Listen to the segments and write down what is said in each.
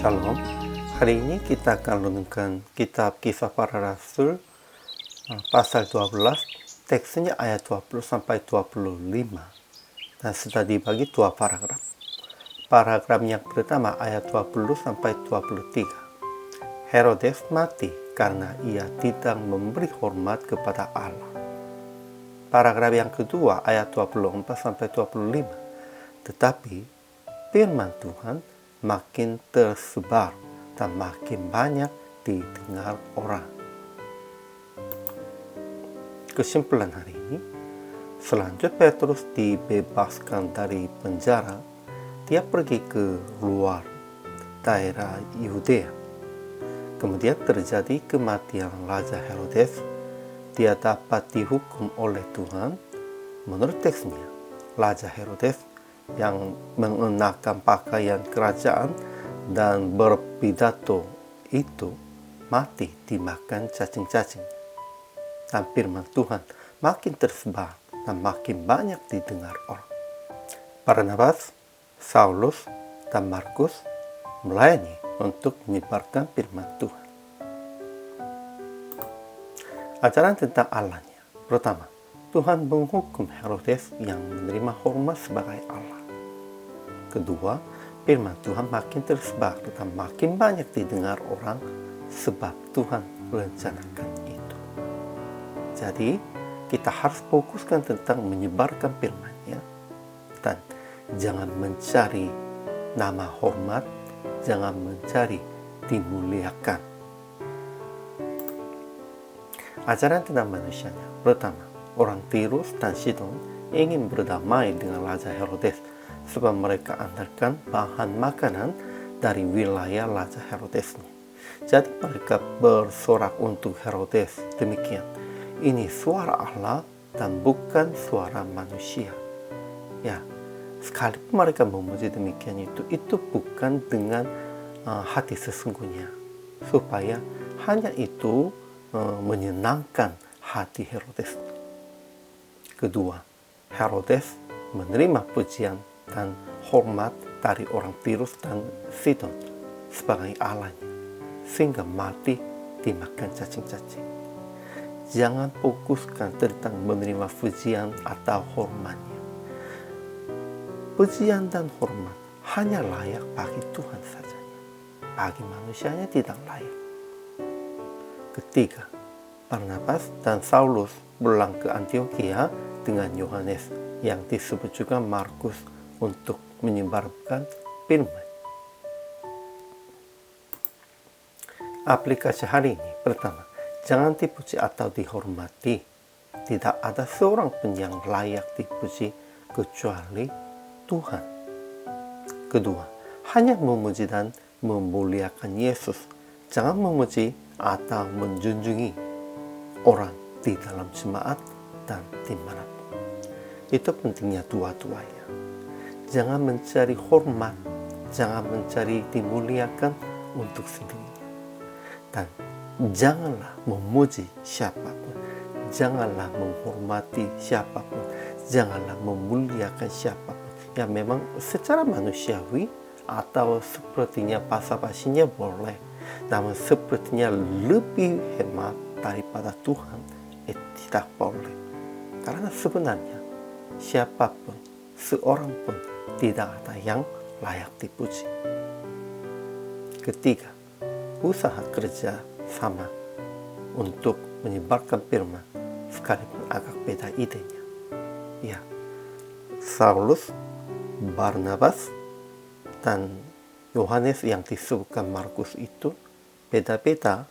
Shalom. Hari ini kita akan renungkan kitab Kisah Para Rasul pasal 12, teksnya ayat 20 sampai 25. Dan sudah dibagi dua paragraf. Paragraf yang pertama ayat 20 sampai 23. Herodes mati karena ia tidak memberi hormat kepada Allah. Paragraf yang kedua ayat 24 sampai 25. Tetapi firman Tuhan makin tersebar dan makin banyak didengar orang. Kesimpulan hari ini, selanjutnya Petrus dibebaskan dari penjara, dia pergi ke luar daerah Yudea. Kemudian terjadi kematian Raja Herodes. Dia dapat dihukum oleh Tuhan. Menurut teksnya, Raja Herodes yang mengenakan pakaian kerajaan dan berpidato itu mati dimakan cacing-cacing. Dan firman Tuhan makin tersebar dan makin banyak didengar orang. Barnabas, Saulus, dan Markus melayani untuk menyebarkan firman Tuhan. Ajaran tentang Allahnya. Pertama, Tuhan menghukum Herodes yang menerima hormat sebagai Allah. Kedua, firman Tuhan makin tersebar dan makin banyak didengar orang sebab Tuhan rencanakan itu. Jadi, kita harus fokuskan tentang menyebarkan firman-Nya dan jangan mencari nama hormat, jangan mencari dimuliakan. Ajaran tentang manusianya. Pertama, orang Tirus dan Sidon ingin berdamai dengan Raja Herodes sebab mereka andalkan bahan makanan dari wilayah Raja Herodesnya. Jadi mereka bersorak untuk Herodes demikian, ini suara Allah dan bukan suara manusia. Ya, sekalipun mereka memuji demikian itu bukan dengan hati sesungguhnya, supaya hanya itu menyenangkan hati Herodes. Kedua, Herodes menerima pujian dan hormat dari orang Tirus dan Sidon sebagai Allahnya, sehingga mati dimakan cacing-cacing. Jangan fokuskan tentang menerima pujian atau hormatnya. Pujian dan hormat hanya layak bagi Tuhan saja. Bagi manusianya tidak layak. Ketiga, Barnabas dan Saulus pulang ke Antioquia dengan Yohanes yang disebut juga Markus untuk menyebarkan firman. Aplikasi hari ini. Pertama, jangan dipuji atau dihormati. Tidak ada seorang pun yang layak dipuji kecuali Tuhan. Kedua, hanya memuji dan memuliakan Yesus. Jangan memuji atau menjunjungi orang di dalam jemaat dan dimanapun. Itu pentingnya dua-duanya. Jangan mencari hormat, jangan mencari dimuliakan untuk sendiri. Dan janganlah memuji siapapun, janganlah menghormati siapapun, janganlah memuliakan siapapun. Ya memang secara manusiawi atau sepertinya basa-basinya boleh, namun sepertinya lebih hemat daripada Tuhan tidak boleh. Karena sebenarnya siapapun, seorang pun tidak ada yang layak dipuji. Ketiga, usaha kerja sama untuk menyebarkan firman sekalipun agak beda idenya. Ya, Saulus, Barnabas, dan Yohanes yang disebutkan Markus itu beda-beda,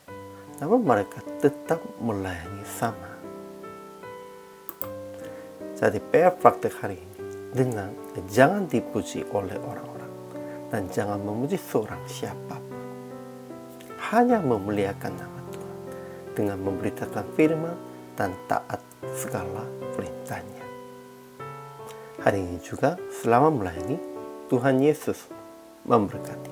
namun mereka tetap melayani sama. Jadi PR praktek hari ini dengan jangan dipuji oleh orang-orang dan jangan memuji seorang siapapun, hanya memuliakan nama Tuhan dengan memberitakan firman dan taat segala perintahnya. Hari ini juga selama melayani, Tuhan Yesus memberkati.